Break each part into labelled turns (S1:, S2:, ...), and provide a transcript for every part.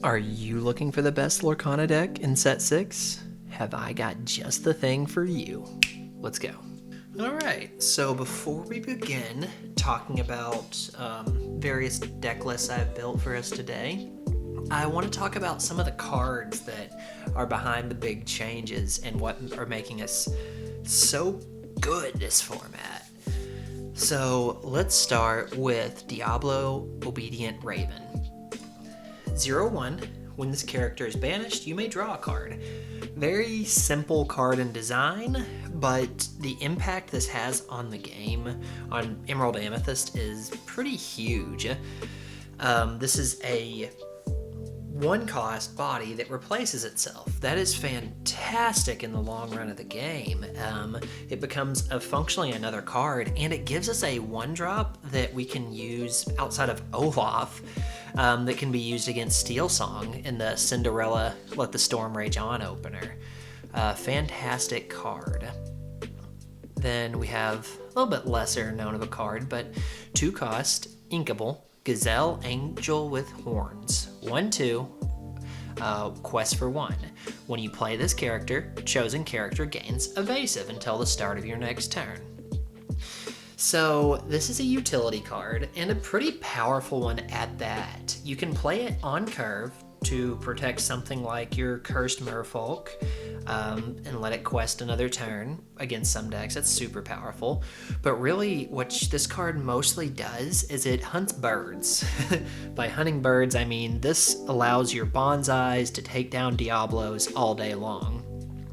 S1: Are you looking for the best Lorcana deck in Set 6? Have I got just the thing for you. Let's go. Alright, so before we begin talking about various deck lists I've built for us today, I want to talk about some of the cards that are behind the big changes and what are making us so good this format. So let's start with Diablo Obedient Raven. 0-1, when this character is banished, you may draw a card. Very simple card in design, but the impact this has on the game, on Emerald Amethyst, is pretty huge. This is a 1-cost body that replaces itself. That is fantastic in the long run of the game. It becomes functionally another card, and it gives us a 1-drop that we can use outside of Olaf, that can be used against Steel Song in the Cinderella Let the Storm Rage On opener. Fantastic card. Then we have a little bit lesser known of a card, but 2-cost, Inkable, Gazelle Angel with Horns. 1-2, quest for 1. When you play this character, chosen character gains evasive until the start of your next turn. So this is a utility card, and a pretty powerful one at that. You can play it on curve to protect something like your Cursed Merfolk, and let it quest another turn against some decks. That's super powerful. But really, what this card mostly does is it hunts birds. By hunting birds, I mean this allows your Bonsais to take down Diablos all day long.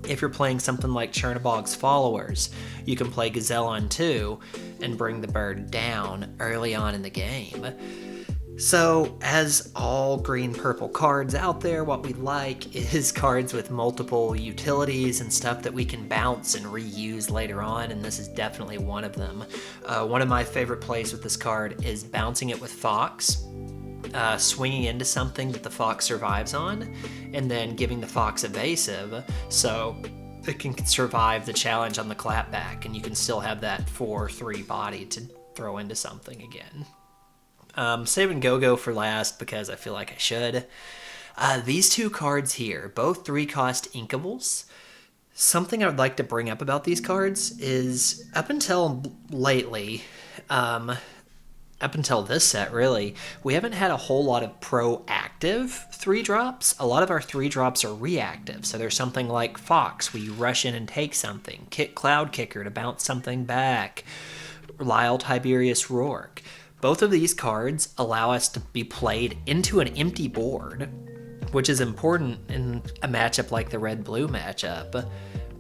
S1: If you're playing something like Chernobog's Followers, you can play Gazelle on 2 and bring the bird down early on in the game. So, as all green-purple cards out there, what we like is cards with multiple utilities and stuff that we can bounce and reuse later on, and this is definitely one of them. One of my favorite plays with this card is bouncing it with Fox, swinging into something that the Fox survives on, and then giving the Fox evasive so it can survive the challenge on the clapback, and you can still have that 4/3 body to throw into something again. Saving Go-Go for last because I feel like I should. These two cards here, both 3-cost Inkables. Something I would like to bring up about these cards is up until lately, up until this set really, we haven't had a whole lot of proactive 3-drops. A lot of our 3-drops are reactive. So there's something like Fox, where you rush in and take something. Cloud Kicker to bounce something back. Lyle Tiberius Rourke. Both of these cards allow us to be played into an empty board, which is important in a matchup like the red-blue matchup,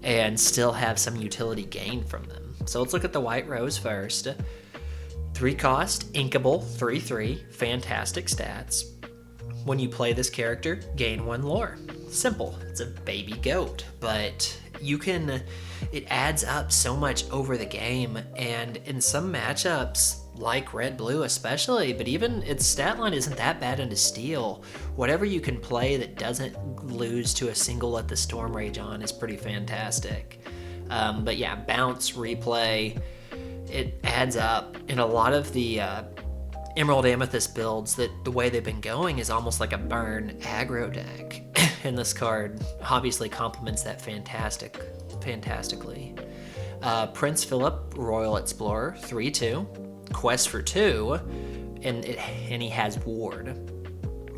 S1: and still have some utility gain from them. So let's look at the White Rose first. 3-cost, Inkable, 3/3, fantastic stats. When you play this character, gain 1 lore. Simple, it's a baby goat, but it adds up so much over the game, and in some matchups, like red-blue especially, but even its stat line isn't that bad into Steel. Whatever you can play that doesn't lose to a single Let the Storm Rage On is pretty fantastic. But yeah, bounce, replay, it adds up. In a lot of the Emerald Amethyst builds, that the way they've been going is almost like a burn aggro deck. And this card obviously complements that fantastically. Prince Philip, Royal Explorer, 3/2. Quest for 2, and he has Ward.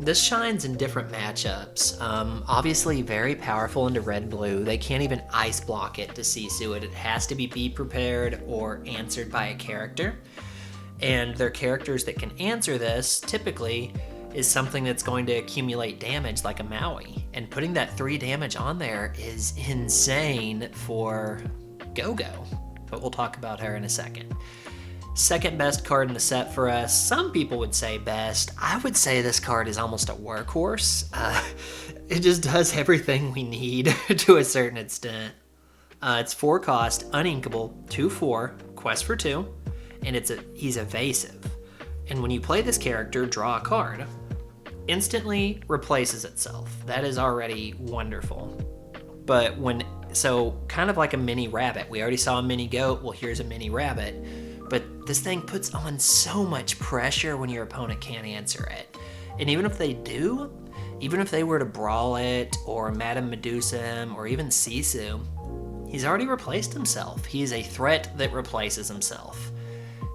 S1: This shines in different matchups. Obviously very powerful into red-blue. They can't even ice block it to Sisu it. It has to be prepared or answered by a character. And their characters that can answer this typically is something that's going to accumulate damage like a Maui. And putting that 3 damage on there is insane for Go-Go. But we'll talk about her in a second. Second best card in the set for us. Some people would say best. I would say this card is almost a workhorse. It just does everything we need to a certain extent. It's 4-cost, uninkable, 2/4, quest for 2, and he's evasive. And when you play this character, draw a card. Instantly replaces itself. That is already wonderful. But so kind of like a mini rabbit. We already saw a mini goat. Well, here's a mini rabbit. But this thing puts on so much pressure when your opponent can't answer it. And even if they do, Even if they were to Brawl It, or Madame Medusa him, or even Sisu, he's already replaced himself. He is a threat that replaces himself.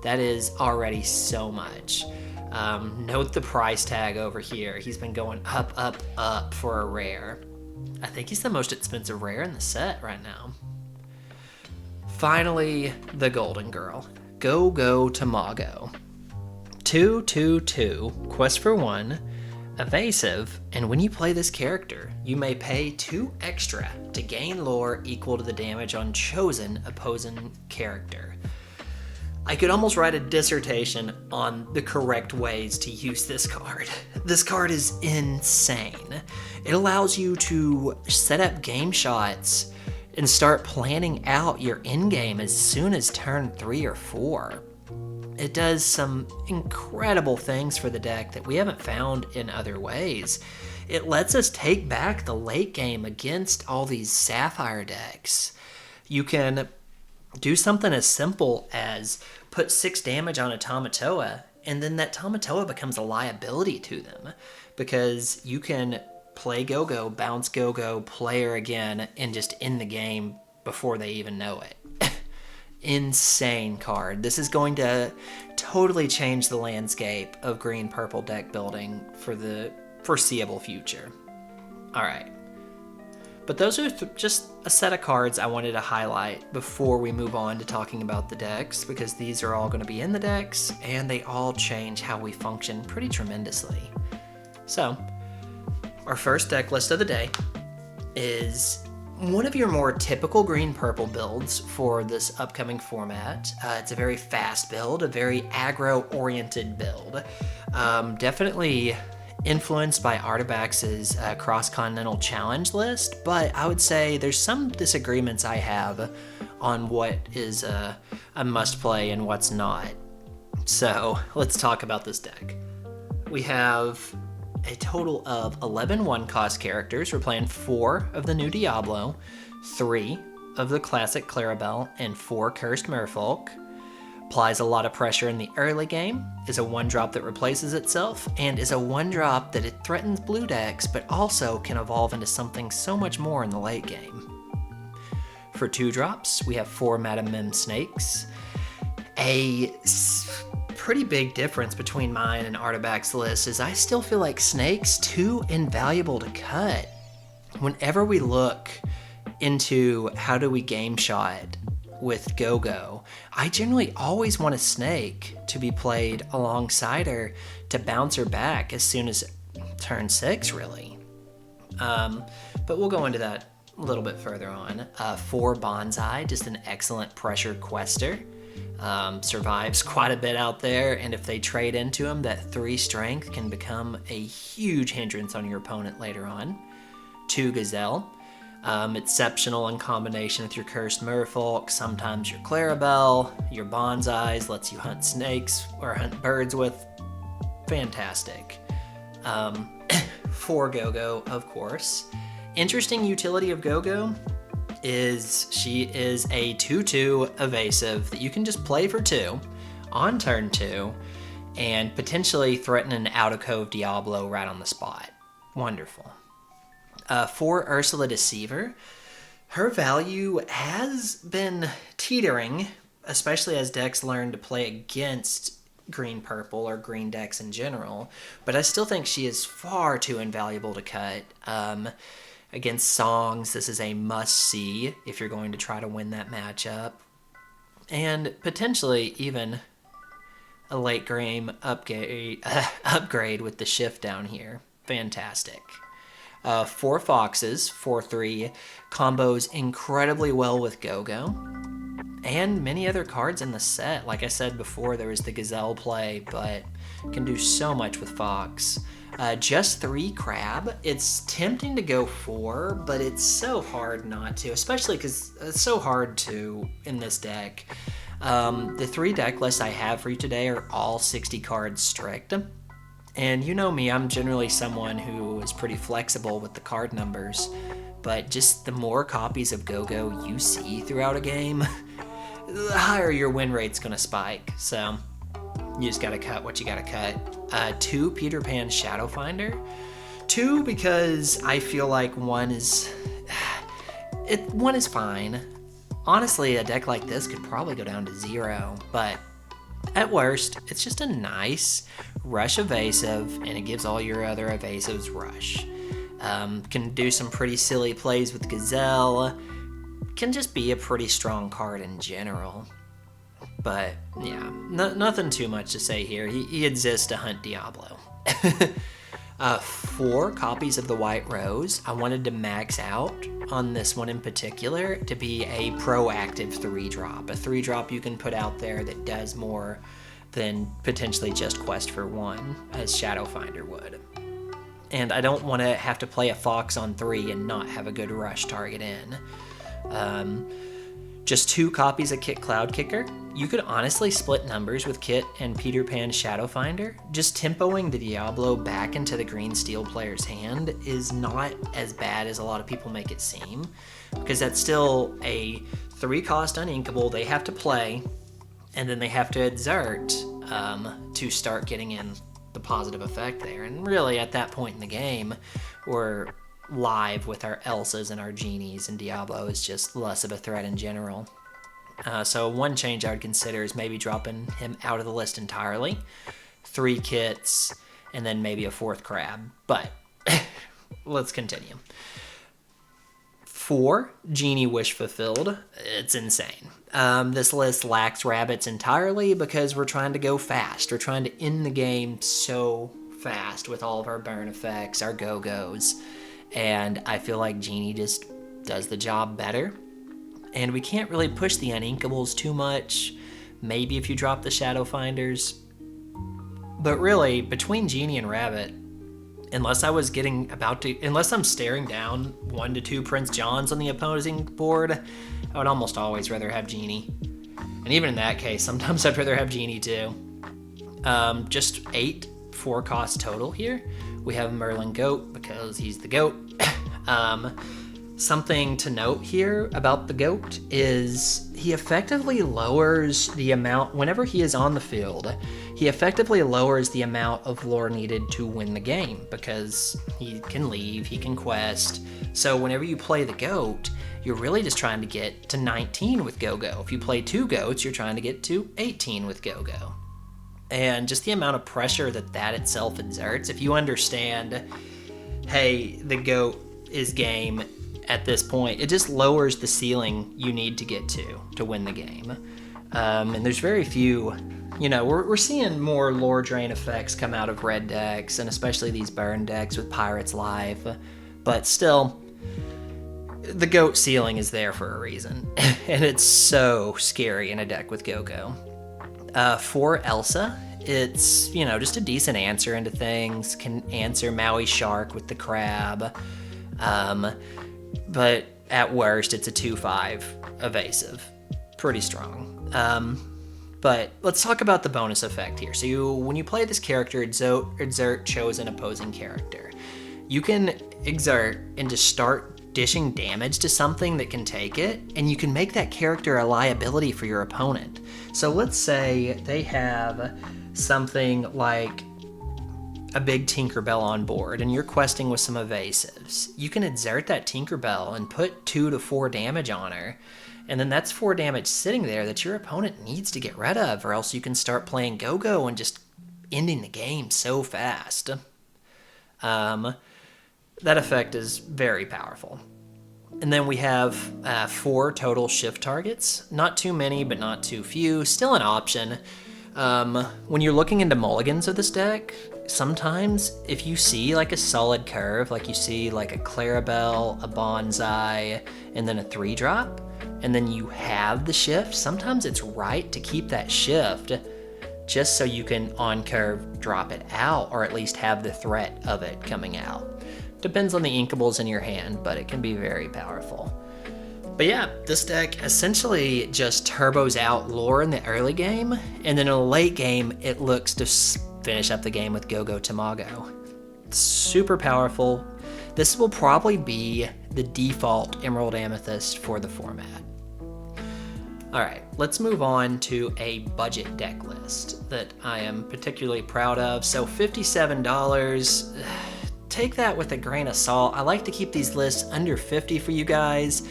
S1: That is already so much. Note the price tag over here. He's been going up, up, up for a rare. I think he's the most expensive rare in the set right now. Finally, the Golden Girl. Go Tamago. 2/2/2, quest for 1, evasive, and when you play this character, you may pay 2 extra to gain lore equal to the damage on chosen opposing character. I could almost write a dissertation on the correct ways to use this card. This card is insane. It allows you to set up game shots and start planning out your endgame as soon as turn 3 or 4. It does some incredible things for the deck that we haven't found in other ways. It lets us take back the late game against all these Sapphire decks. You can do something as simple as put 6 damage on a Tamatoa, and then that Tamatoa becomes a liability to them, because you can play Go-Go, bounce Go-Go, play her again, and just end the game before they even know it. Insane card. This is going to totally change the landscape of green-purple deck building for the foreseeable future. Alright. But those are just a set of cards I wanted to highlight before we move on to talking about the decks, because these are all going to be in the decks, and they all change how we function pretty tremendously. So, our first deck list of the day is one of your more typical green-purple builds for this upcoming format. It's a very fast build, a very aggro-oriented build. Definitely influenced by Artabax's cross-continental challenge list, but I would say there's some disagreements I have on what is a must-play and what's not. So let's talk about this deck. We have a total of 11 one-cost characters. We're playing 4 of the new Diablo, 3 of the classic Clarabelle, and 4 Cursed Merfolk. Applies a lot of pressure in the early game, is a 1-drop that replaces itself, and is a 1-drop that it threatens blue decks, but also can evolve into something so much more in the late game. For 2-drops, we have 4 Madame Mim Snakes. A pretty big difference between mine and Artabax's list is I still feel like Snake's too invaluable to cut. Whenever we look into how do we game shot with Go-Go, I generally always want a Snake to be played alongside her to bounce her back as soon as turn 6, really. But we'll go into that a little bit further on. 4 Bonsai, just an excellent pressure quester. Survives quite a bit out there, and if they trade into him, that 3 strength can become a huge hindrance on your opponent later on. 2 Gazelle. Exceptional in combination with your Cursed Merfolk, sometimes your Clarabelle, your Bonsais, lets you hunt snakes or hunt birds with. Fantastic. 4 Go-Go, of course. Interesting utility of Go-Go is she is a 2/2 evasive that you can just play for 2 on turn 2 and potentially threaten an out-of-cove Diablo right on the spot. Wonderful. 4 Ursula Deceiver. Her value has been teetering, especially as decks learn to play against green-purple or green decks in general, but I still think she is far too invaluable to cut. Against Songs, this is a must-see if you're going to try to win that matchup. And potentially even a late game upgrade with the shift down here. Fantastic. 4 Foxes, 4/3, combos incredibly well with Go-Go. And many other cards in the set. Like I said before, there was the Gazelle play, but can do so much with Fox. Just 3 Crab. It's tempting to go 4, but it's so hard not to, especially because it's so hard to in this deck. The 3 deck lists I have for you today are all 60 cards strict. And you know me, I'm generally someone who is pretty flexible with the card numbers, but just the more copies of Go-Go you see throughout a game, the higher your win rate's gonna spike. So you just gotta cut what you gotta cut. 2 Peter Pan Shadowfinder. 2 because I feel like 1 is fine. Honestly, a deck like this could probably go down to 0, but at worst, it's just a nice rush evasive, and it gives all your other evasives rush. Can do some pretty silly plays with Gazelle. Can just be a pretty strong card in general. But yeah, nothing too much to say here. He exists to hunt Diablo. 4 copies of the White Rose. I wanted to max out on this one in particular to be a proactive 3-drop. A 3-drop you can put out there that does more than potentially just Quest for 1, as Shadowfinder would. And I don't want to have to play a Fox on 3 and not have a good rush target in. Just 2 copies of Kit Cloud Kicker. You could honestly split numbers with Kit and Peter Pan Shadowfinder. Just tempoing the Diablo back into the green steel player's hand is not as bad as a lot of people make it seem, because that's still a 3-cost uninkable they have to play, and then they have to exert to start getting in the positive effect there. And really, at that point in the game, we're live with our Elsas and our Genies, and Diablo is just less of a threat in general. So one change I would consider is maybe dropping him out of the list entirely. 3 kits, and then maybe a 4th crab. But let's continue. 4, Genie Wish Fulfilled. It's insane. This list lacks rabbits entirely because we're trying to go fast. We're trying to end the game so fast with all of our burn effects, our go-go's. And I feel like Genie just does the job better. And we can't really push the uninkables too much. Maybe if you drop the Shadowfinders. But really, between Genie and Rabbit, unless I'm staring down 1 to 2 Prince Johns on the opposing board, I would almost always rather have Genie. And even in that case, sometimes I'd rather have Genie too. Just 8 4-cost total here. We have Merlin Goat because he's the goat. Something to note here about the goat is he effectively lowers the amount, whenever he is on the field, he effectively lowers the amount of lore needed to win the game because he can leave, he can quest. So whenever you play the goat, you're really just trying to get to 19 with Go-Go. If you play 2 goats, you're trying to get to 18 with Go-Go. And just the amount of pressure that itself exerts, if you understand, hey, the goat is game at this point, it just lowers the ceiling you need to get to win the game. And there's very few, we're seeing more lore drain effects come out of red decks, and especially these burn decks with Pirates Live. But still, the goat ceiling is there for a reason, and it's so scary in a deck with Go-Go. For Elsa, it's, just a decent answer into things, can answer Maui Shark with the crab, but at worst, it's a 2/5 evasive. Pretty strong. But let's talk about the bonus effect here. So when you play this character, exert chosen opposing character. You can exert and just start dishing damage to something that can take it, and you can make that character a liability for your opponent. So let's say they have something like a big Tinkerbell on board, and you're questing with some evasives. You can exert that Tinkerbell and put 2 to 4 damage on her, and then that's 4 damage sitting there that your opponent needs to get rid of, or else you can start playing Go-Go and just ending the game so fast. That effect is very powerful. And then we have 4 total shift targets. Not too many, but not too few. Still an option. When you're looking into mulligans of this deck, sometimes if you see like a solid curve, like you see like a Clarabelle, a Bonsai, and then a 3-drop, and then you have the shift, sometimes it's right to keep that shift just so you can on curve drop it out, or at least have the threat of it coming out. Depends on the inkables in your hand, but it can be very powerful. But yeah, this deck essentially just turbos out lore in the early game, and then in the late game, it looks to finish up the game with Go-Go Tamago. Super powerful. This will probably be the default Emerald Amethyst for the format. Alright, let's move on to a budget deck list that I am particularly proud of. So $57, take that with a grain of salt. I like to keep these lists under 50 for you guys.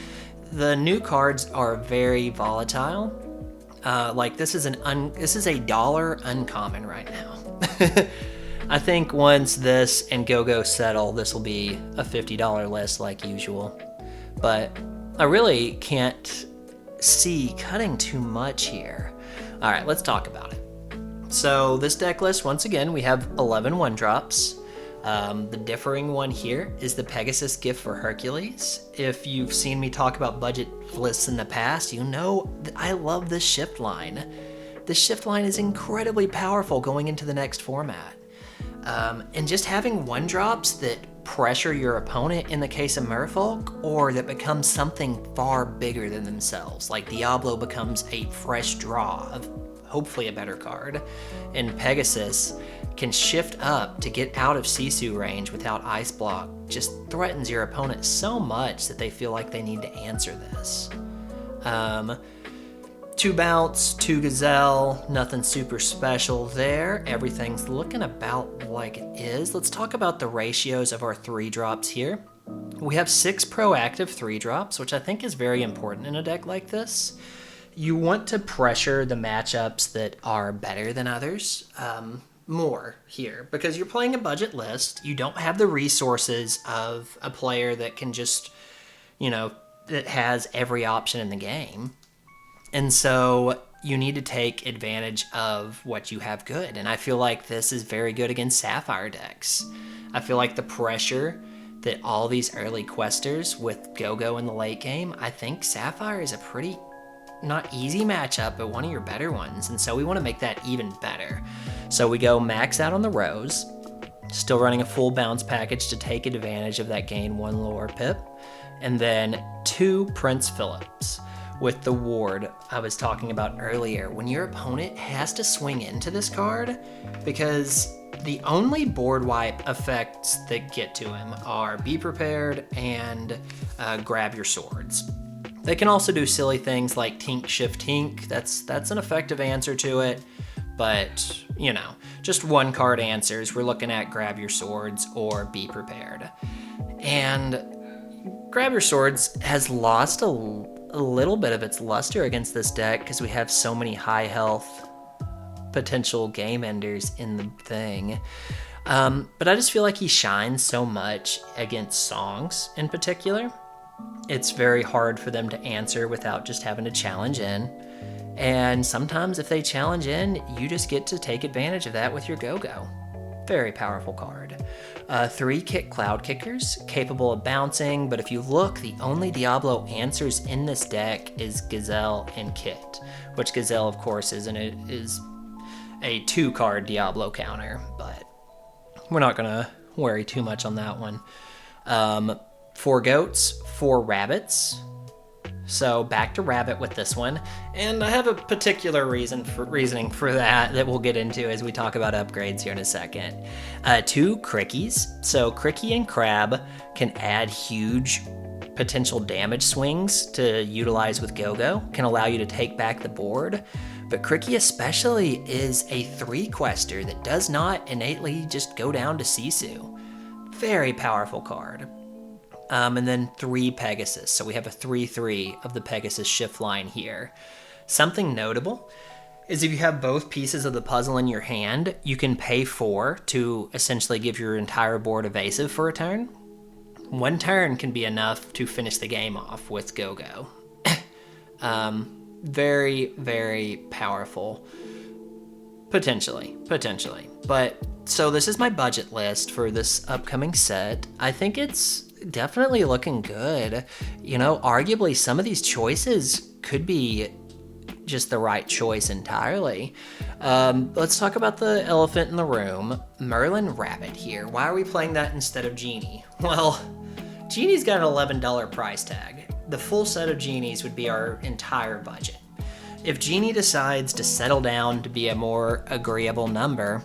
S1: The new cards are very volatile. Like this is a dollar uncommon right now. I think once this and Go-Go settle, this will be a $50 list like usual. But I really can't see cutting too much here. All right, let's talk about it. So this deck list, once again, we have 11 1-drops. The differing one here is the Pegasus Gift for Hercules. If you've seen me talk about budget lists in the past, you know that I love this shift line. This shift line is incredibly powerful going into the next format. And just having 1-drops that pressure your opponent in the case of Merfolk, or that becomes something far bigger than themselves, like Diablo becomes a fresh draw of hopefully a better card, and Pegasus can shift up to get out of Sisu range without Ice Block, just threatens your opponent so much that they feel like they need to answer this. 2 bounce, 2 gazelle, nothing super special there. Everything's looking about like it is. Let's talk about the ratios of our 3-drops here. We have 6 proactive 3-drops, which I think is very important in a deck like this. You want to pressure the matchups that are better than others more here, because you're playing a budget list. You don't have the resources of a player that can just, that has every option in the game. And so you need to take advantage of what you have good. And I feel like this is very good against Sapphire decks. I feel like the pressure that all these early questers with Go-Go in the late game, I think Sapphire is a pretty, not easy matchup, but one of your better ones. And so we want to make that even better. So we go max out on the Rose, still running a full bounce package to take advantage of that gain 1 lore pip. And then 2 Prince Philips. With the ward I was talking about earlier, when your opponent has to swing into this card, because the only board wipe effects that get to him are Be Prepared and Grab Your Swords. They can also do silly things like Tink Shift Tink. That's an effective answer to it, but just 1 card answers. We're looking at Grab Your Swords or Be Prepared. And Grab Your Swords has lost a little bit of its luster against this deck because we have so many high health potential game enders in the thing. But I just feel like he shines so much against songs in particular. It's very hard for them to answer without just having to challenge in. And sometimes if they challenge in, you just get to take advantage of that with your Go-Go. Very powerful card. 3 Kick Cloud Kickers, capable of bouncing, but if you look, the only Diablo answers in this deck is Gazelle and Kit, which Gazelle, of course, is a 2-card Diablo counter, but we're not going to worry too much on that one. 4 Goats, 4 Rabbits. So back to Rabbit with this one, and I have a particular reasoning for that we'll get into as we talk about upgrades here in a second. 2 Crickies. So Cricky and Crab can add huge potential damage swings to utilize with Go-Go, can allow you to take back the board, but Cricky especially is a 3-quester that does not innately just go down to Sisu. Very powerful card. And then 3 Pegasus. So we have a 3/3 of the Pegasus shift line here. Something notable is if you have both pieces of the puzzle in your hand, you can pay 4 to essentially give your entire board evasive for a turn. 1 turn can be enough to finish the game off with Go-Go. Very, very powerful. Potentially. But so this is my budget list for this upcoming set. I think it's definitely looking good. Arguably some of these choices could be just the right choice entirely. Let's talk about the elephant in the room, Merlin Rabbit here. Why are we playing that instead of Genie? Well, Genie's got an $11 price tag. The full set of Genies would be our entire budget. If Genie decides to settle down to be a more agreeable number,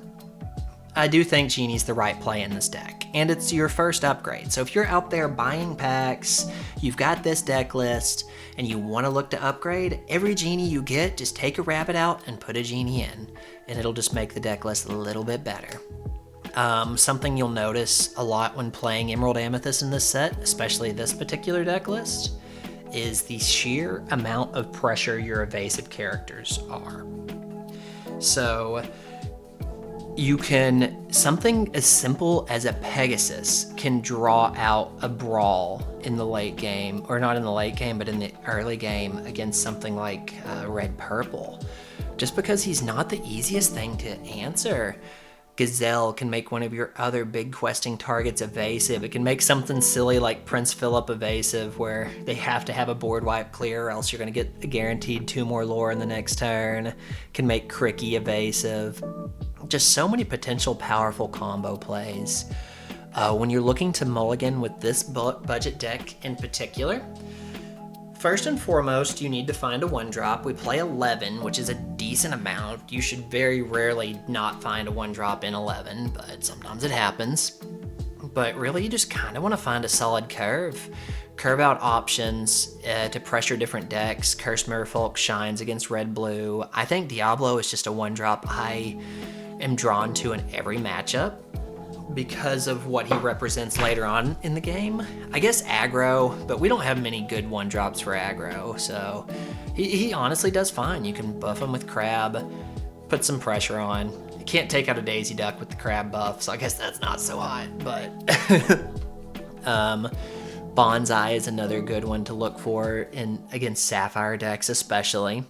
S1: I do think Genie's the right play in this deck, and it's your first upgrade. So if you're out there buying packs, you've got this deck list, and you want to look to upgrade, every Genie you get, just take a Rabbit out and put a Genie in, and it'll just make the deck list a little bit better. Something you'll notice a lot when playing Emerald Amethyst in this set, especially this particular deck list, is the sheer amount of pressure your evasive characters are. So something as simple as a Pegasus can draw out a brawl in the late game, or not in the late game, but in the early game against something like red-purple, just because he's not the easiest thing to answer. Gazelle can make one of your other big questing targets evasive. It can make something silly like Prince Philip evasive, where they have to have a board wipe clear or else you're going to get a guaranteed 2 more lore in the next turn. Can make Cricky evasive. Just so many potential powerful combo plays. When you're looking to mulligan with this budget deck in particular, first and foremost, you need to find a 1-drop. We play 11, which is a decent amount. You should very rarely not find a 1-drop in 11, but sometimes it happens. But really, you just kind of want to find a solid curve. Curve out options to pressure different decks. Cursed Merfolk shines against red-blue. I think Diablo is just a 1-drop I am drawn to in every matchup because of what he represents later on in the game. I guess aggro, but we don't have many good 1-drops for aggro, so he honestly does fine. You can buff him with Crab, put some pressure on. You can't take out a Daisy Duck with the Crab buff, so I guess that's not so hot, but Bonsai is another good one to look for against Sapphire decks especially.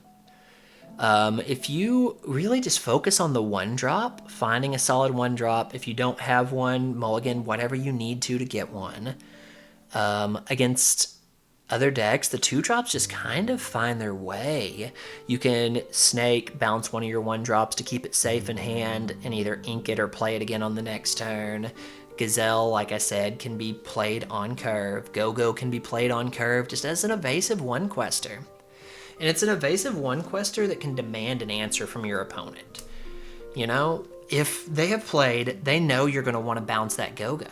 S1: If you really just focus on the 1-drop, finding a solid 1-drop, if you don't have one, mulligan whatever you need to get one. Against other decks, the 2-drops just kind of find their way. You can Snake, bounce one of your 1-drops to keep it safe in hand, and either ink it or play it again on the next turn. Gazelle, like I said, can be played on curve. Go-Go can be played on curve just as an evasive 1-quester. And it's an evasive 1-quester that can demand an answer from your opponent. You know, if they have played, they know you're going to want to bounce that Go-Go.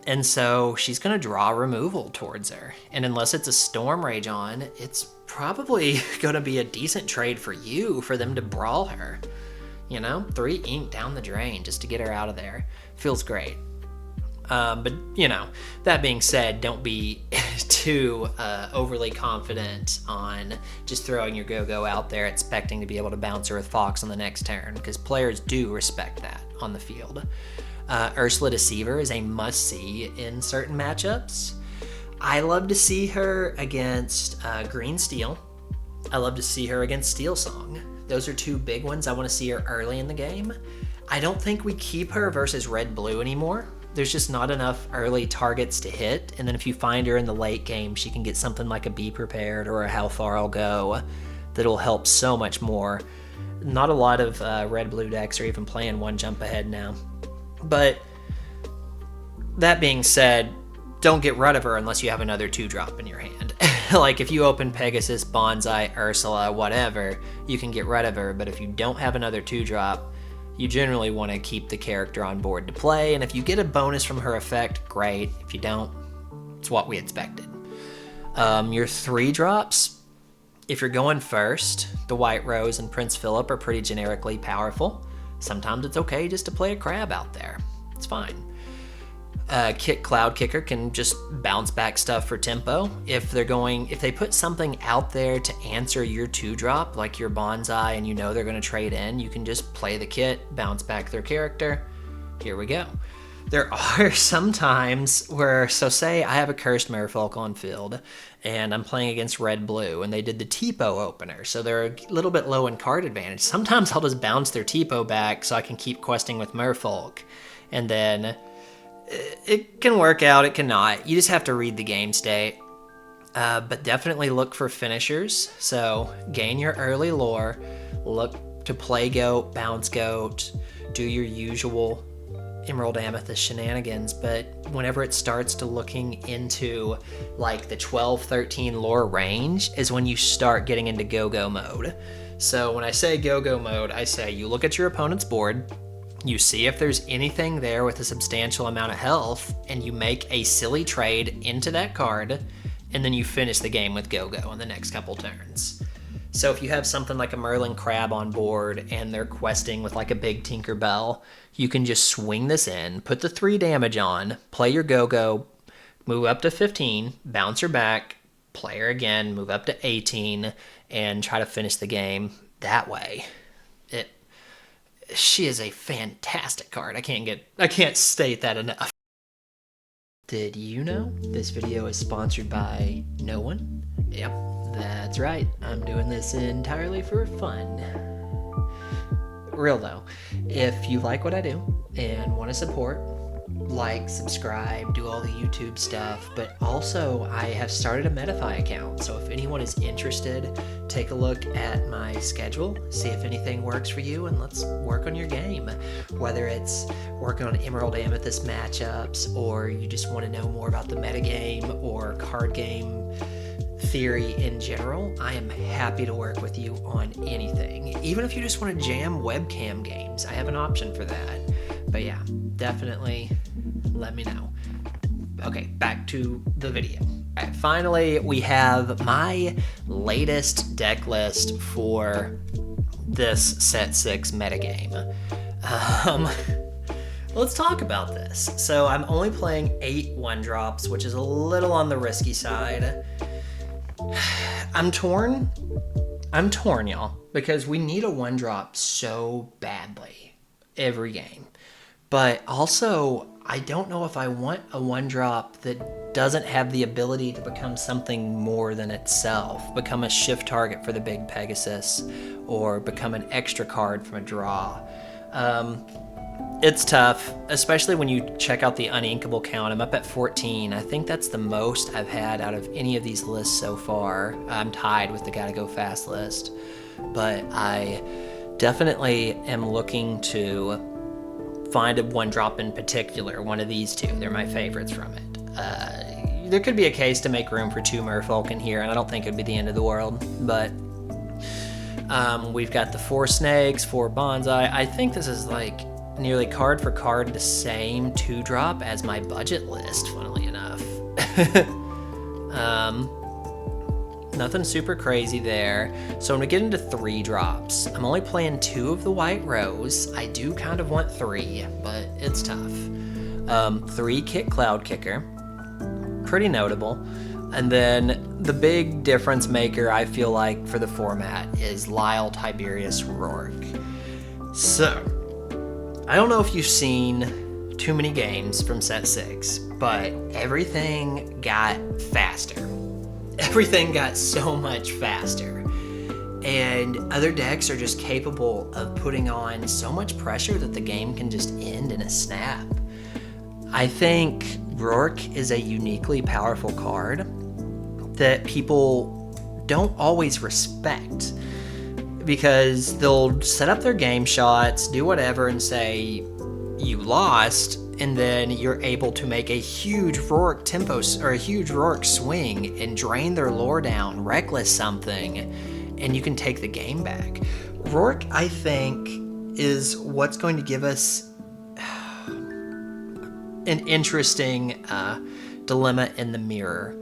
S1: And so she's going to draw removal towards her. And unless it's a Storm Rage on, it's probably going to be a decent trade for you for them to brawl her. You know, 3 ink down the drain just to get her out of there. Feels great. But, you know, that being said, don't be too overly confident on just throwing your Go-Go out there expecting to be able to bounce her with Fox on the next turn, because players do respect that on the field. Ursula Deceiver is a must-see in certain matchups. I love to see her against Green Steel. I love to see her against Steel Song. Those are 2 big ones I want to see her early in the game. I don't think we keep her versus Red-Blue anymore. There's just not enough early targets to hit, and then if you find her in the late game, she can get something like a Be Prepared or a How Far I'll Go that'll help so much more. Not a lot of red-blue decks are even playing 1 jump ahead now. But that being said, don't get rid of her unless you have another 2-drop in your hand. Like if you open Pegasus, Bonsai, Ursula, whatever, you can get rid of her, but if you don't have another 2-drop, you generally want to keep the character on board to play, and if you get a bonus from her effect, great. If you don't, it's what we expected. Your 3-drops, if you're going first, the White Rose and Prince Philip are pretty generically powerful. Sometimes it's okay just to play a Crab out there. It's fine. Cloud Kicker can just bounce back stuff for tempo. If they put something out there to answer your 2-drop, like your Bonsai, and you know they're going to trade in, you can just play the kit, bounce back their character. Here we go. There are some times where, so say I have a Cursed Merfolk on field, and I'm playing against Red-Blue, and they did the Tipo opener, so they're a little bit low in card advantage. Sometimes I'll just bounce their Tipo back so I can keep questing with Merfolk, and then it can work out, it cannot. You just have to read the game state. But definitely look for finishers. So gain your early lore, look to play Goat, bounce Goat, do your usual Emerald Amethyst shenanigans. But whenever it starts to looking into like the 12-13 lore range is when you start getting into go-go mode. So when I say go-go mode, I say you look at your opponent's board, you see if there's anything there with a substantial amount of health, and you make a silly trade into that card, and then you finish the game with Go-Go in the next couple turns. So if you have something like a Merlin Crab on board and they're questing with like a big Tinkerbell, you can just swing this in, put the 3 damage on, play your go-go, move up to 15, bounce her back, play her again, move up to 18, and try to finish the game that way. She is a fantastic card. I can't state that enough. Did you know this video is sponsored by no one? Yep, that's right. I'm doing this entirely for fun. Real though, if you like what I do and want to support, like, subscribe, do all the YouTube stuff, but also I have started a Metafy account, so if anyone is interested, take a look at my schedule, see if anything works for you, and let's work on your game. Whether it's working on Emerald Amethyst matchups, or you just want to know more about the metagame or card game theory in general, I am happy to work with you on anything. Even if you just want to jam webcam games, I have an option for that. But yeah, definitely let me know. Okay, back to the video. All right, finally, we have my latest deck list for this set 6 metagame. Let's talk about this. So I'm only playing 8 1-drops, which is a little on the risky side. I'm torn, y'all, because we need a 1-drop so badly every game. But also, I don't know if I want a 1-drop that doesn't have the ability to become something more than itself, become a shift target for the big Pegasus, or become an extra card from a draw. It's tough, especially when you check out the uninkable count. I'm up at 14. I think that's the most I've had out of any of these lists so far. I'm tied with the Gotta Go Fast list. But I definitely am looking to find a 1-drop in particular, one of these 2. They're my favorites from it. There could be a case to make room for 2 Merfolk in here, and I don't think it'd be the end of the world, but we've got the 4 Snakes, 4 Bonsai. I think this is like nearly card for card the same 2-drop as my budget list, funnily enough. Nothing super crazy there. So I'm gonna get into 3 drops. I'm only playing 2 of the White Rose. I do kind of want 3, but it's tough. 3 Kick Cloud Kicker, pretty notable. And then the big difference maker, I feel like, for the format is Lyle Tiberius Rourke. So, I don't know if you've seen too many games from set 6, but everything got faster. Everything got so much faster. And other decks are just capable of putting on so much pressure that the game can just end in a snap. I think Rourke is a uniquely powerful card that people don't always respect, because they'll set up their game shots, do whatever, and say you lost, and then you're able to make a huge Rourke tempo or a huge Rourke swing and drain their lore down, reckless something, and you can take the game back. Rourke, I think, is what's going to give us an interesting dilemma in the mirror.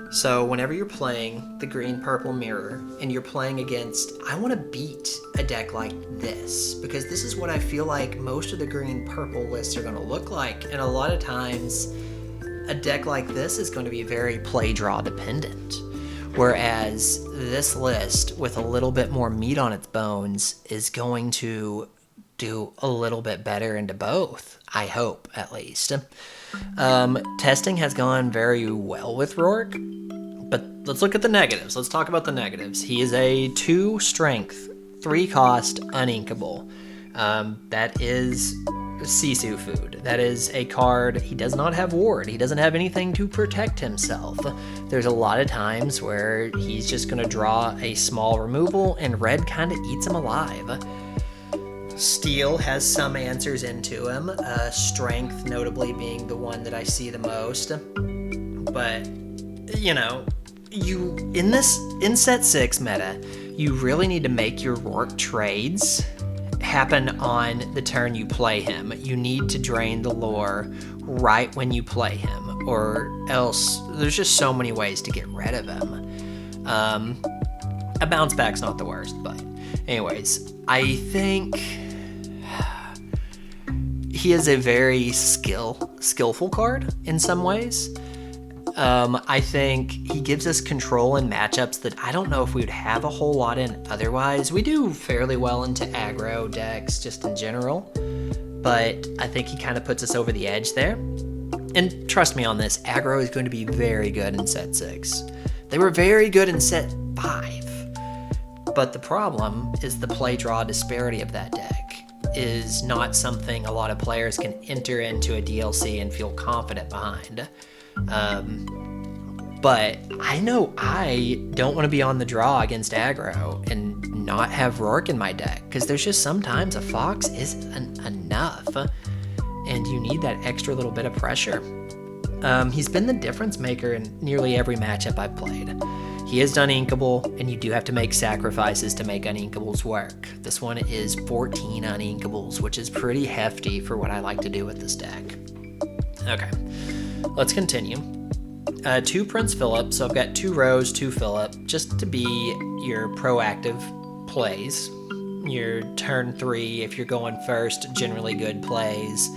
S1: So whenever you're playing the green-purple mirror and you're playing against, I want to beat a deck like this, because this is what I feel like most of the green-purple lists are going to look like. And a lot of times, a deck like this is going to be very play-draw dependent. Whereas this list, with a little bit more meat on its bones, is going to do a little bit better into both, I hope, at least. Testing has gone very well with Rourke, but let's look at the negatives. Let's talk about the negatives. He is a 2 strength, 3 cost, uninkable. That is Sisu food. That is a card. He does not have ward. He doesn't have anything to protect himself. There's a lot of times where he's just going to draw a small removal and red kind of eats him alive. Steel has some answers into him, strength notably being the one that I see the most. But, you know, in set 6 meta, you really need to make your Rourke trades happen on the turn you play him. You need to drain the lore right when you play him, or else there's just so many ways to get rid of him. A bounce back's not the worst, but anyways, I think he is a very skillful card in some ways. I think he gives us control in matchups that I don't know if we would have a whole lot in otherwise. We do fairly well into aggro decks just in general, but I think he kind of puts us over the edge there. And trust me on this, aggro is going to be very good in set 6. They were very good in set 5. But the problem is the play-draw disparity of that deck is not something a lot of players can enter into a DLC and feel confident behind. But I know I don't want to be on the draw against aggro and not have Rourke in my deck, because there's just sometimes a Fox isn't enough, and you need that extra little bit of pressure. He's been the difference maker in nearly every matchup I've played. He is uninkable, and you do have to make sacrifices to make uninkables work. This one is 14 uninkables, which is pretty hefty for what I like to do with this deck. Okay, let's continue. 2 Prince Philip, so I've got 2 Rose, 2 Philip, just to be your proactive plays. Your turn 3, if you're going first, generally good plays.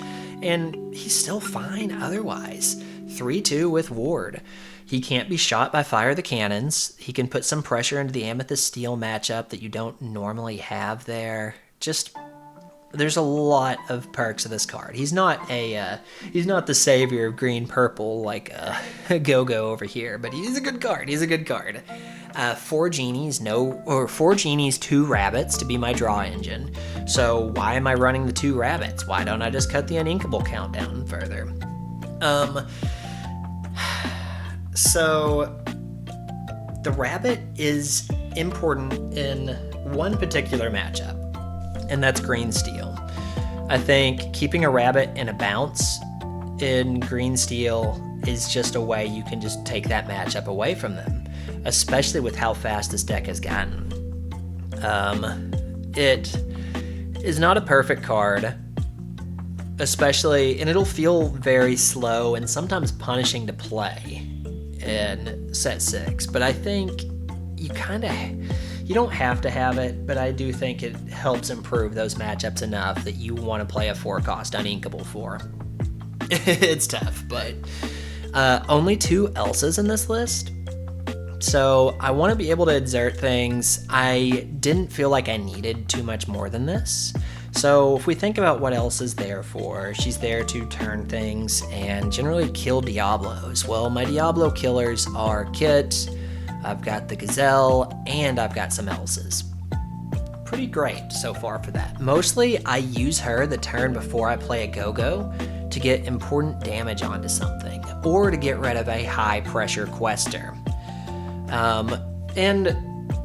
S1: And he's still fine otherwise. 3-2 with Ward. He can't be shot by Fire the Cannons. He can put some pressure into the Amethyst Steel matchup that you don't normally have there. Just, there's a lot of perks of this card. He's not the savior of green purple like a Go-Go over here, but he's a good card. He's a good card. 4 Genies, 2 Rabbits to be my draw engine. So why am I running the 2 Rabbits? Why don't I just cut the uninkable count down further? So the Rabbit is important in one particular matchup, and that's green steel. I think keeping a Rabbit in a bounce in green steel is just a way you can just take that matchup away from them, especially with how fast this deck has gotten. It is not a perfect card, especially, and it'll feel very slow and sometimes punishing to play in set 6, but I think you don't have to have it, but I do think it helps improve those matchups enough that you want to play a 4-cost uninkable for. It's tough, but only 2 Elsas in this list, so I want to be able to exert things. I didn't feel like I needed too much more than this. So if we think about what Elsa's there for, she's there to turn things and generally kill Diablos. Well, my Diablo killers are Kit, I've got the Gazelle, and I've got some Elsas. Pretty great so far for that. Mostly I use her the turn before I play a Go-Go to get important damage onto something, or to get rid of a high pressure quester. And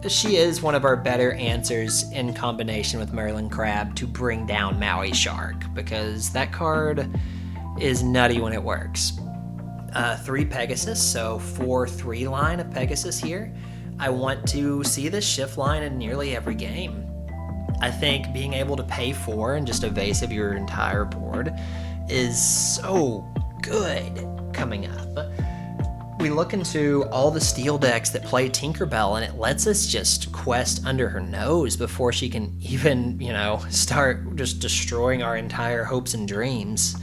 S1: she is one of our better answers in combination with Merlin Crab to bring down Maui Shark, because that card is nutty when it works. 3 Pegasus, so 4-3 line of Pegasus here. I want to see this shift line in nearly every game. I think being able to pay 4 and just evasive your entire board is so good coming up. We look into all the steel decks that play Tinkerbell, and it lets us just quest under her nose before she can even, start just destroying our entire hopes and dreams.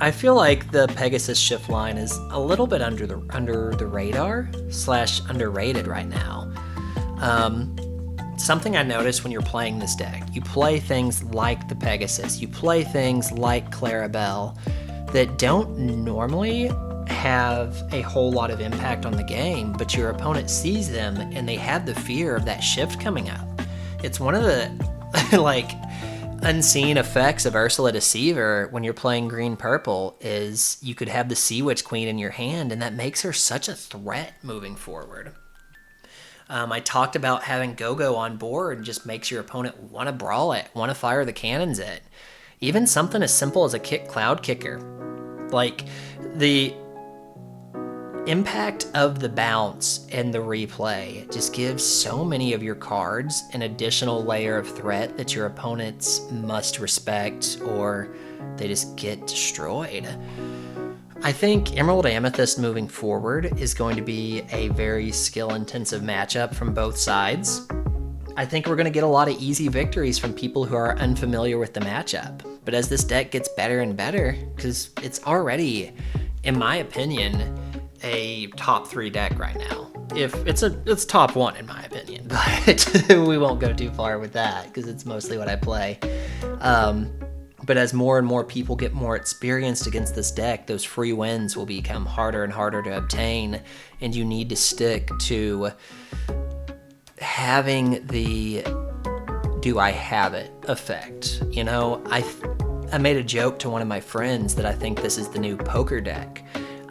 S1: I feel like the Pegasus shift line is a little bit under the radar / underrated right now. Something I noticed when you're playing this deck, you play things like the Pegasus, you play things like Clarabelle that don't normally have a whole lot of impact on the game, but your opponent sees them and they have the fear of that shift coming up. It's one of the unseen effects of Ursula Deceiver when you're playing green-purple is you could have the Sea Witch Queen in your hand, and that makes her such a threat moving forward. I talked about having Go-Go on board just makes your opponent want to brawl it, want to fire the cannons it. Even something as simple as a Cloud Kicker. Like, the impact of the bounce and the replay just gives so many of your cards an additional layer of threat that your opponents must respect, or they just get destroyed. I think Emerald Amethyst moving forward is going to be a very skill-intensive matchup from both sides. I think we're going to get a lot of easy victories from people who are unfamiliar with the matchup. But as this deck gets better and better, because it's already, in my opinion, a top 3 deck right now. If it's top 1 in my opinion, but we won't go too far with that because it's mostly what I play. But as more and more people get more experienced against this deck, those free wins will become harder and harder to obtain, and you need to stick to having the do I have it effect. You know, I made a joke to one of my friends that I think this is the new poker deck.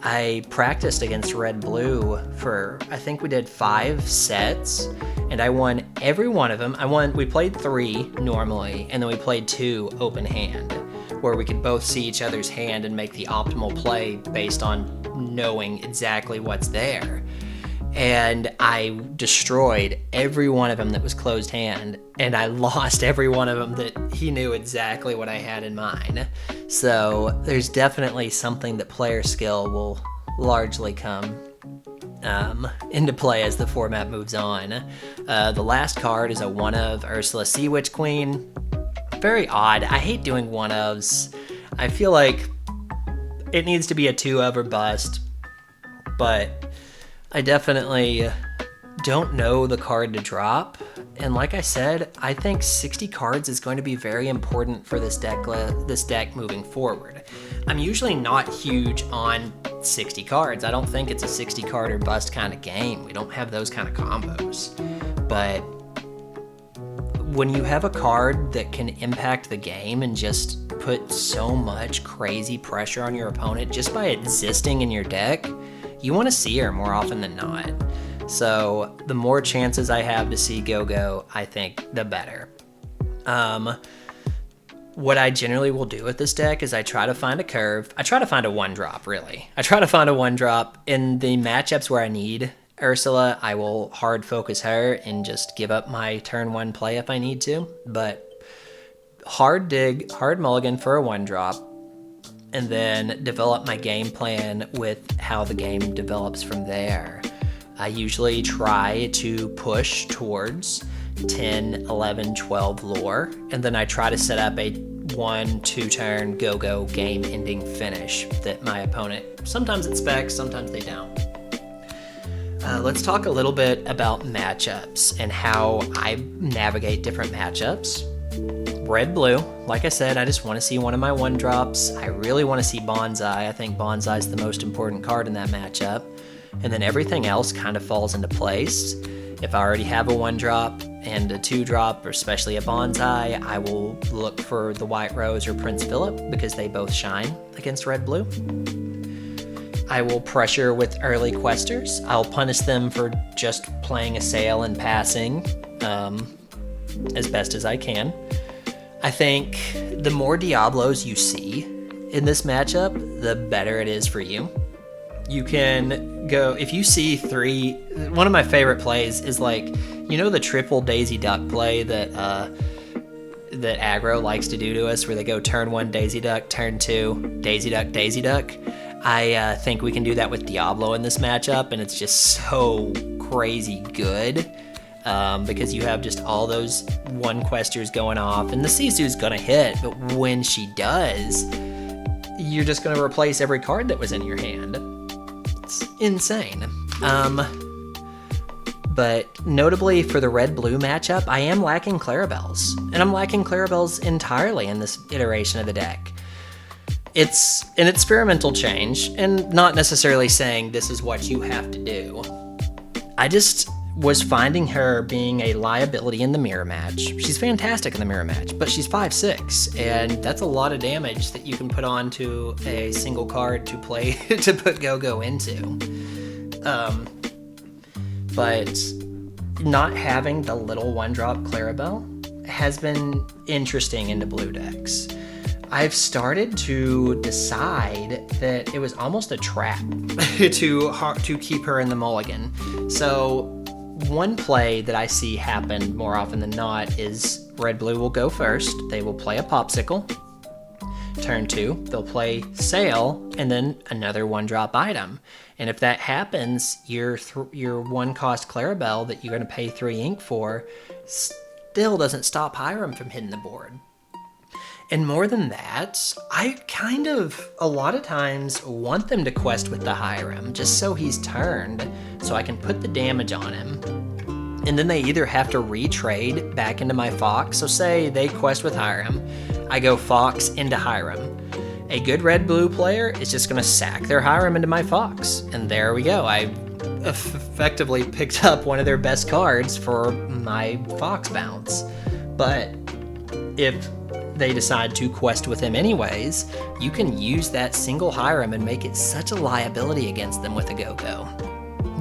S1: I practiced against Red Blue for, I think we did 5 sets, and I won every one of them. We played 3 normally, and then we played 2 open hand, where we could both see each other's hand and make the optimal play based on knowing exactly what's there. And I destroyed every one of them that was closed hand, and I lost every one of them that he knew exactly what I had in mind. So there's definitely something that player skill will largely come into play as the format moves on. The last card is a 1-of Ursula Sea Witch Queen. Very odd. I hate doing 1-ofs. I feel like it needs to be a 2-of or bust, but I definitely don't know the card to drop, and like I said, I think 60 cards is going to be very important for this deck moving forward. I'm usually not huge on 60 cards. I don't think it's a 60 card or bust kind of game. We don't have those kind of combos. But when you have a card that can impact the game and just put so much crazy pressure on your opponent just by existing in your deck, you want to see her more often than not. So the more chances I have to see Go-Go, I think the better. What I generally will do with this deck is I try to find a curve. I try to find a 1-drop, really. I try to find a 1-drop. In the matchups where I need Ursula, I will hard focus her and just give up my turn 1 play if I need to. But hard dig, hard mulligan for a 1-drop, and then develop my game plan with how the game develops from there. I usually try to push towards 10, 11, 12 lore, and then I try to set up a 1-2 turn go-go game-ending finish that my opponent, sometimes expects, sometimes they don't. Let's talk a little bit about matchups and how I navigate different matchups. Red-blue, like I said, I just want to see one of my 1-drops. I really want to see Bonsai. I think Bonsai is the most important card in that matchup. And then everything else kind of falls into place. If I already have a 1-drop and a 2-drop, or especially a Bonsai, I will look for the White Rose or Prince Philip because they both shine against red-blue. I will pressure with early questers. I'll punish them for just playing a sail and passing as best as I can. I think the more Diablos you see in this matchup, the better it is for you. You can go, if you see 3, one of my favorite plays is like, you know the triple Daisy Duck play that aggro likes to do to us, where they go turn 1 Daisy Duck, turn 2 Daisy Duck, Daisy Duck? I think we can do that with Diablo in this matchup, and it's just so crazy good. Because you have just all those 1-questers going off, and the Sisu's gonna hit, but when she does, you're just gonna replace every card that was in your hand. It's insane. But notably for the red-blue matchup, I am lacking Clarabelles, and I'm lacking Clarabelles entirely in this iteration of the deck. It's an experimental change, and not necessarily saying this is what you have to do. I just was finding her being a liability in the mirror match. She's fantastic in the mirror match, but she's 5'6", and that's a lot of damage that you can put onto a single card to play to put Go-Go into. But not having the little 1-drop Clarabelle has been interesting into blue decks. I've started to decide that it was almost a trap to keep her in the mulligan. So one play that I see happen more often than not is red-blue will go first. They will play a popsicle. Turn 2, they'll play Sail, and then another 1-drop item. And if that happens, your 1-cost Clarabelle that you're going to pay 3 ink for still doesn't stop Hiram from hitting the board. And more than that, I kind of, a lot of times, want them to quest with the Hiram, just so he's turned, so I can put the damage on him. And then they either have to retrade back into my Fox, so say they quest with Hiram, I go Fox into Hiram. A good red-blue player is just going to sack their Hiram into my Fox, and there we go. I effectively picked up one of their best cards for my Fox bounce. But if they decide to quest with him anyways, you can use that single Hiram and make it such a liability against them with a Go-Go.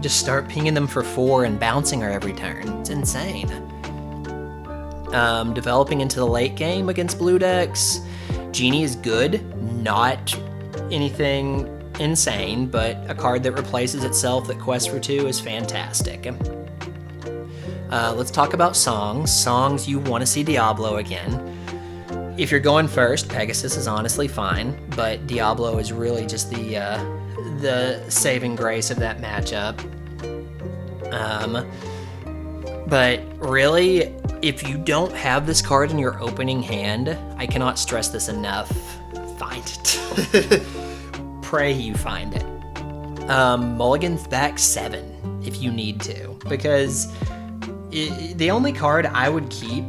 S1: Just start pinging them for 4 and bouncing her every turn. It's insane. Developing into the late game against blue decks, Genie is good, not anything insane, but a card that replaces itself that quests for 2 is fantastic. Let's talk about songs. Songs, you want to see Diablo again. If you're going first, Pegasus is honestly fine, but Diablo is really just the saving grace of that matchup. But really, if you don't have this card in your opening hand, I cannot stress this enough, find it. Pray you find it. Mulligan's back 7 if you need to, because the only card I would keep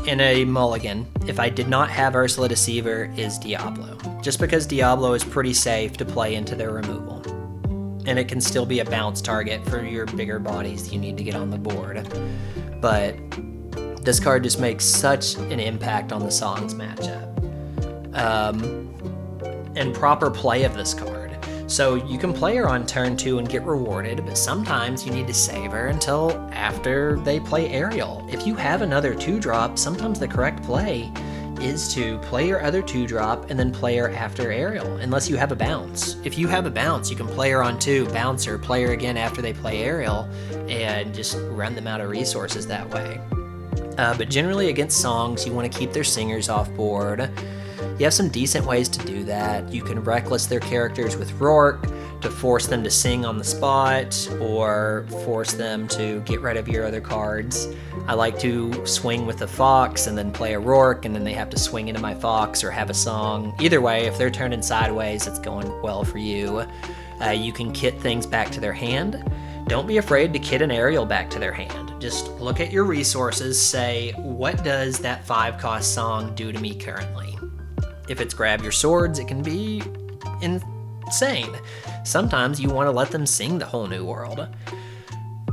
S1: in a mulligan, if I did not have Ursula Deceiver, is Diablo. Just because Diablo is pretty safe to play into their removal. And it can still be a bounce target for your bigger bodies you need to get on the board. But this card just makes such an impact on the songs matchup. And proper play of this card. So you can play her on turn 2 and get rewarded, but sometimes you need to save her until after they play Ariel. If you have another 2-drop, sometimes the correct play is to play your other 2-drop and then play her after Ariel, unless you have a bounce. If you have a bounce, you can play her on 2, bounce her, play her again after they play Ariel, and just run them out of resources that way. But generally against songs, you want to keep their singers off board. You have some decent ways to do that. You can reckless their characters with Rourke to force them to sing on the spot, or force them to get rid of your other cards. I like to swing with a Fox and then play a Rourke, and then they have to swing into my Fox or have a song. Either way, if they're turning sideways, it's going well for you. You can kit things back to their hand. Don't be afraid to kit an Ariel back to their hand. Just look at your resources, say, what does that 5-cost song do to me currently? If it's grab your swords, it can be insane. Sometimes you want to let them sing the whole new world.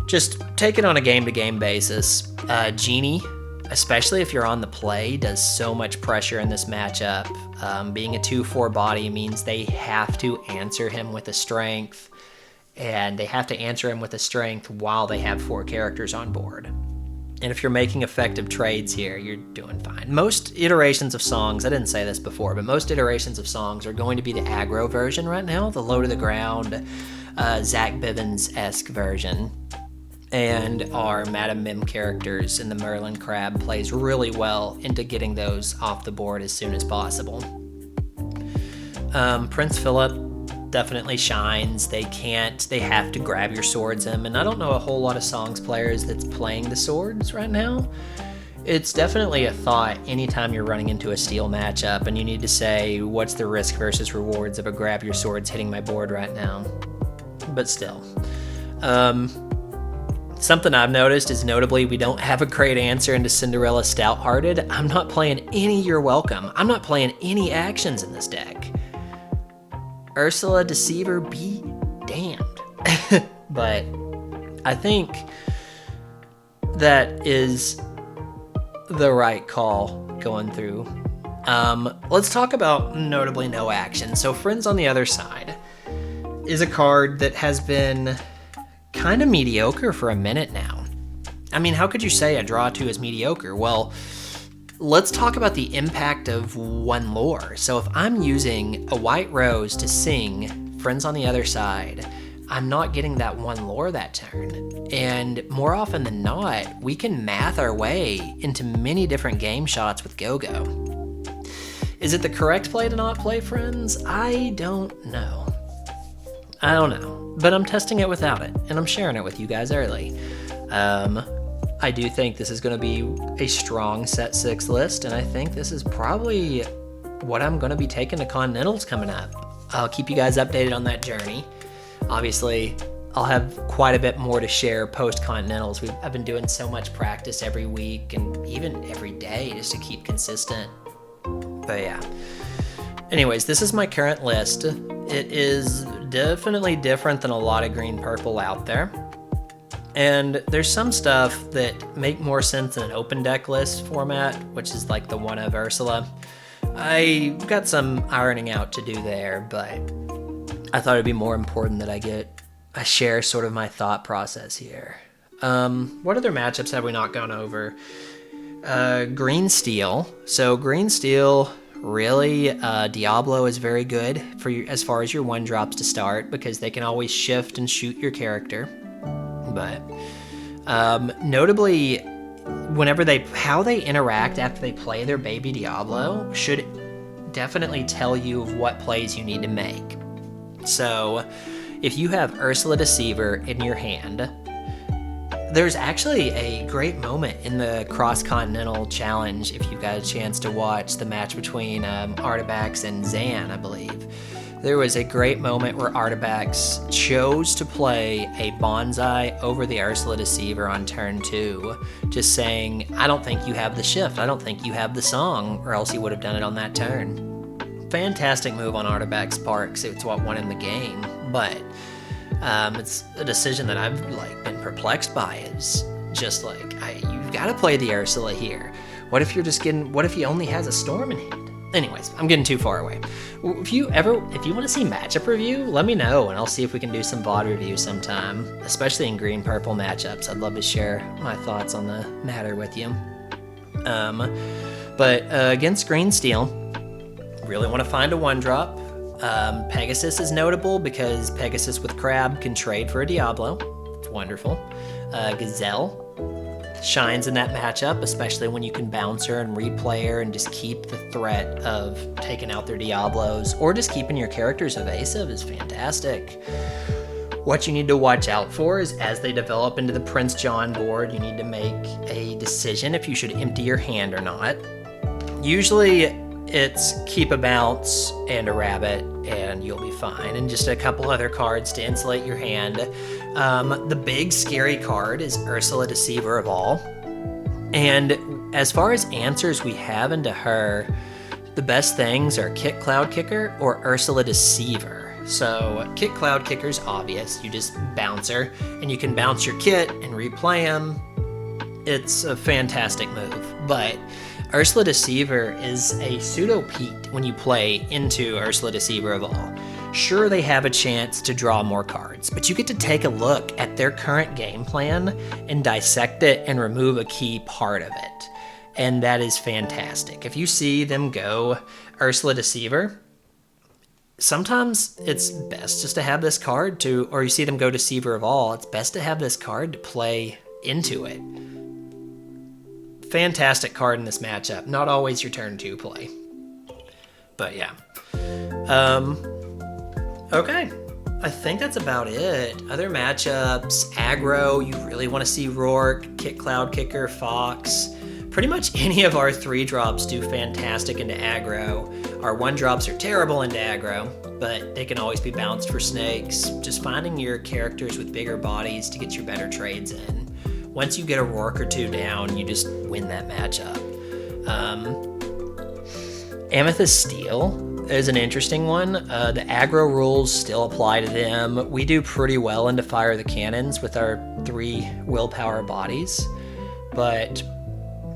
S1: Just take it on a game-to-game basis. Genie, especially if you're on the play, does so much pressure in this matchup. Being a 2/4 body means they have to answer him with a strength, and they have to answer him with a strength while they have 4 characters on board. And if you're making effective trades here, you're doing fine. Most iterations of songs, I didn't say this before, but most iterations of songs are going to be the aggro version right now, the low to the ground, Zach Bivens-esque version. And our Madam Mim characters in the Merlin Crab plays really well into getting those off the board as soon as possible. Prince Philip definitely shines. They have to grab your swords him, and I don't know a whole lot of songs players that's playing the swords right now. It's definitely a thought anytime you're running into a steel matchup and you need to say, what's the risk versus rewards of a grab your swords hitting my board right now? But still. Something I've noticed is notably we don't have a great answer into Cinderella Stout-Hearted. I'm not playing any You're Welcome. I'm not playing any actions in this deck. Ursula Deceiver be damned. But I think that is the right call going through. Let's talk about notably no action. So Friends on the Other Side is a card that has been kind of mediocre for a minute now. I mean, how could you say a draw 2 is mediocre? Well, let's talk about the impact of 1 lore. So if I'm using a white rose to sing Friends on the Other Side, I'm not getting that 1 lore that turn. And more often than not, we can math our way into many different game shots with Go-Go. Is it the correct play to not play Friends? I don't know. But I'm testing it without it, and I'm sharing it with you guys early. I do think this is going to be a strong set 6 list, and I think this is probably what I'm going to be taking to Continentals coming up. I'll keep you guys updated on that journey. Obviously, I'll have quite a bit more to share post-Continentals. I've been doing so much practice every week and even every day just to keep consistent. But yeah. Anyways, this is my current list. It is definitely different than a lot of green-purple out there. And there's some stuff that make more sense in an open deck list format, which is like the one of Ursula. I've got some ironing out to do there, but I thought it'd be more important that I share sort of my thought process here. What other matchups have we not gone over? Green Steel. So Green Steel, really, Diablo is very good for you as far as your 1-drops to start, because they can always shift and shoot your character. But notably, how they interact after they play their baby Diablo should definitely tell you of what plays you need to make. So if you have Ursula Deceiver in your hand, there's actually a great moment in the Cross-Continental Challenge, if you got a chance to watch the match between Artabax and Zan, I believe. There was a great moment where Artabax chose to play a Bonsai over the Ursula Deceiver on turn 2, just saying, I don't think you have the shift, I don't think you have the song, or else he would have done it on that turn. Fantastic move on Artabax's part, because it's what won in the game, but it's a decision that I've been perplexed by. Is just you've got to play the Ursula here. What if he only has a Storm in hand? Anyways, I'm getting too far away. If you want to see matchup review, let me know, and I'll see if we can do some VOD review sometime, especially in green-purple matchups. I'd love to share my thoughts on the matter with you. But against Green Steel, really want to find a 1-drop. Pegasus is notable because Pegasus with Crab can trade for a Diablo. It's wonderful. Gazelle shines in that matchup, especially when you can bounce her and replay her and just keep the threat of taking out their Diablos, or just keeping your characters evasive is fantastic. What you need to watch out for is as they develop into the Prince John board, you need to make a decision if you should empty your hand or not. Usually it's keep a bounce and a rabbit and you'll be fine, and just a couple other cards to insulate your hand. The big scary card is Ursula Deceiver of All, and as far as answers we have into her, the best things are Kit Cloud Kicker or Ursula Deceiver. So Kit Cloud Kicker's obvious, you just bounce her and you can bounce your kit and replay them. It's a fantastic move, but Ursula Deceiver is a pseudo-peat when you play into Ursula Deceiver of All. Sure, they have a chance to draw more cards, but you get to take a look at their current game plan and dissect it and remove a key part of it. And that is fantastic. If you see them go Ursula Deceiver, sometimes it's best just to have this card or you see them go Deceiver of All, it's best to have this card to play into it. Fantastic card in this matchup. Not always your turn 2 play. But yeah. Okay. I think that's about it. Other matchups, aggro, you really want to see Rourke, Kit Cloud Kicker, Fox. Pretty much any of our 3-drops do fantastic into aggro. Our 1-drops are terrible into aggro, but they can always be bounced for snakes. Just finding your characters with bigger bodies to get your better trades in. Once you get a Rourke or 2 down, you just win that matchup. Amethyst Steel is an interesting one. The aggro rules still apply to them. We do pretty well into Fire the Cannons with our 3 willpower bodies, but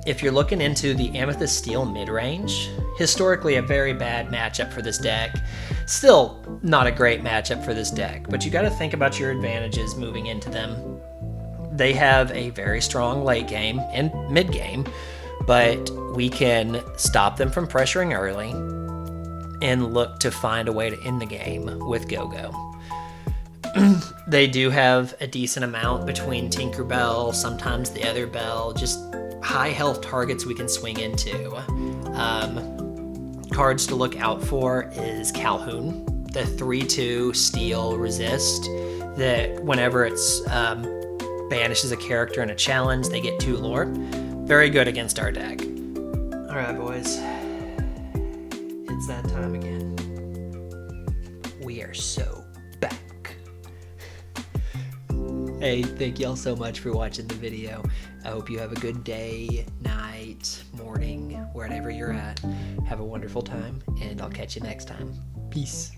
S1: if you're looking into the Amethyst Steel mid-range, historically a very bad matchup for this deck. Still not a great matchup for this deck, but you got to think about your advantages moving into them. They have a very strong late game and mid game, but we can stop them from pressuring early and look to find a way to end the game with Go-Go. They do have a decent amount between Tinkerbell, sometimes the other bell, just high health targets we can swing into. cards to look out for is Calhoun, the 3/2 steal resist that whenever it's banishes a character in a challenge, they get 2 lore. Very good against our deck. All right, boys. It's that time again. We are so back. Hey, thank y'all so much for watching the video. I hope you have a good day, night, morning, wherever you're at. Have a wonderful time, and I'll catch you next time. Peace.